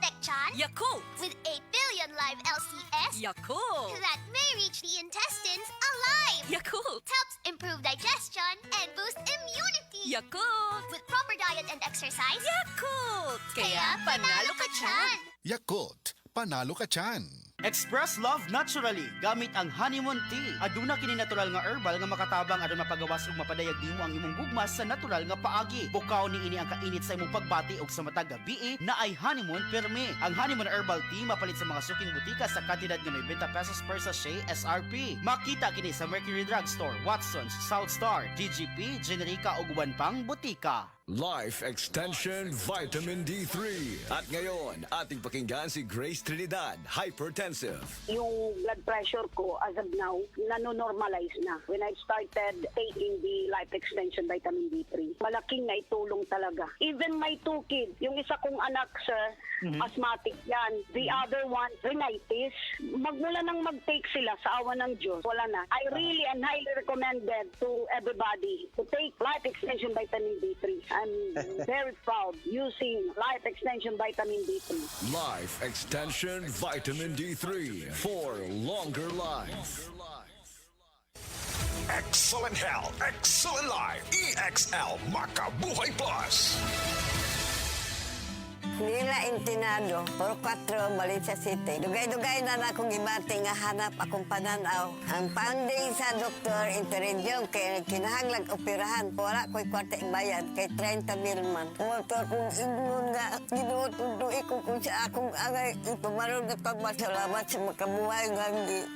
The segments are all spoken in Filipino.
Protect-Chan Yakult! with 8 billion live LCS Yakult! that may reach the intestines alive. Yakult! Helps improve digestion and boost immunity. Yakult! With proper diet and exercise, Yakult! Kaya panalo ka dyan! Yakult, panalo ka tiyan. Express love naturally gamit ang honeymoon tea. Aduna kini natural nga herbal nga makatabang aron mapagawas ug mapadayag nimo ang imong gugma sa natural nga paagi. Bukaw ni ini ang kainit sa imong pagbati ug sa matag gabi na ay honeymoon pirmi. Ang honeymoon herbal tea mapalit sa mga suking butika sa kantidad nga 90 pesos per sachet SRP. Makita kini sa Mercury Drugstore, Watson's, South Star, DGP, Generica ug uban pang butika. Life Extension Vitamin D3. At ngayon, ating pakinggan si Grace Trinidad, hypertensive. Yung blood pressure ko as of now, nano-normalize na. When I started taking the Life Extension Vitamin D3, malaking naitulong talaga. Even my 2 kids, yung isa kong anak, sir, asthmatic yan. The other one, rhinitis. Magmula nang mag-take sila sa awa ng Diyos, wala na. I really and highly recommended to everybody to take Life Extension Vitamin D3. I'm very proud using Life Extension Vitamin D3. Life Extension Vitamin D3 for longer life. Excellent health, excellent life. EXL Makabuhay Plus. Nila Intinado, Puro 4, Valencia City. Dugay-dugay na akong gibati nga hanap akong pananaw. Ang funding sa Dr. Interregion kay kinahanglag operahan. Wala ko'y kwarte bayad kay 30 mil man. Motor kong ingon nga, ginutuduy ko kung sa akong angay. Ipumaroon na pagmasalamat sa makabuhay nga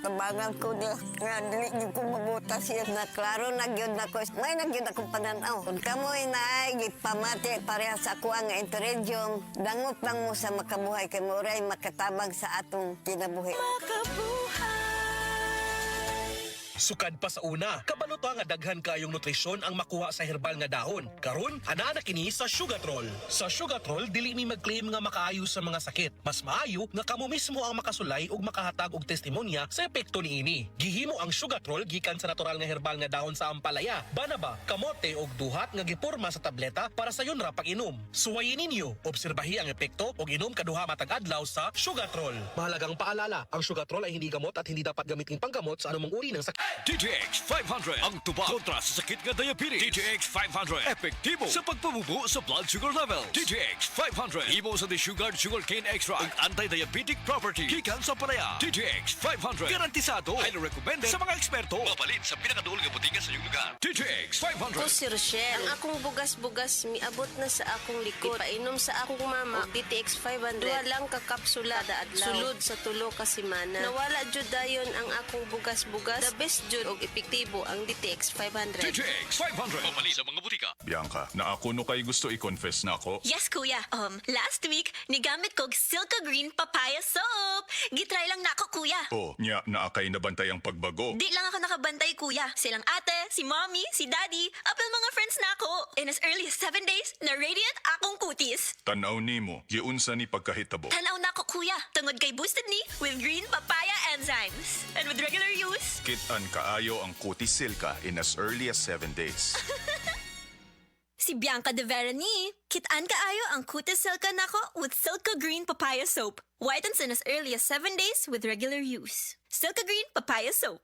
tabangan ko niya. Nga dili niyo ko mabutas yan na klaro nagyod na ko. May nagyod akong pananaw. Kung kamoy na ay gipamati parehas ako ang Interregion, dangot lang mo sa makabuhay kay Moray makatabang sa atong kinabuhi. Sukad pa sa una, kabalo to nga daghan kayong nutrisyon ang makuha sa herbal nga dahon. Karon, ana na kini sa Sugatrol. Sa Sugatrol, dili mi mag-claim nga makaayo sa mga sakit. Mas maayo nga kamo mismo ang makasulay ug makahatag og testimonya sa epekto niini. Gihimo ang Sugatrol gikan sa natural nga herbal nga dahon sa ampalaya, banaba, kamote ug duhat nga giporma sa tableta para sa yun ra pag-inom. Suwayin ninyo, obserbahi ang epekto ug inom kaduha matag adlaw sa Sugatrol. Mahalagang paalala, ang Sugatrol ay hindi gamot at hindi dapat gamitin panggamot sa anumang uri ng sakit. DTX 500 ang tubag kontra sa sakit nga diabetes. DTX 500 epektibo sa pagpabubo sa blood sugar level. DTX 500 imo sa desugared sugarcane extract ang anti-diabetic property gikan sa palaya. DTX 500 garantisado, highly recommended sa mga eksperto. Mapalit sa pinakaduol nga butika sa inyong lugar. DTX 500. Ako si Rochelle. Ang akong bugas-bugas miabot na sa akong likod. Painom sa akong mama og DTX 500. Duha lang ka kapsula kada adlaw. Sulod sa tulo ka semana. Nawala jud dayon ang akong bugas-bugas. The best jud og epektibo ang DTX 500. DTX 500 mapalit sa mga butika. Bianca, na ako no kay gusto i-confess na ako. Yes, kuya. Last week, nigamit kog Silka Green Papaya Soap. Gitry lang na ako, kuya. Oh, nya naakay nabantay ang pagbago. Di lang ako nakabantay, kuya. Silang ate, si mommy, si daddy, apel mga friends na ako. In as early as 7 days, na-radiant akong kutis. Tanaw nimo, giunsa ni pagkahitabo. Tanaw na ako, kuya. Tungod kay Boosted Me with Green Papaya Enzymes. And with regular use, Kitan kaayo ang kutis silka in as early as 7 days. si Bianca de Verani. Kitaan kaayo ang kutis silka nako with Silka Green Papaya Soap. Whitens in as early as 7 days with regular use. Silka Green Papaya Soap.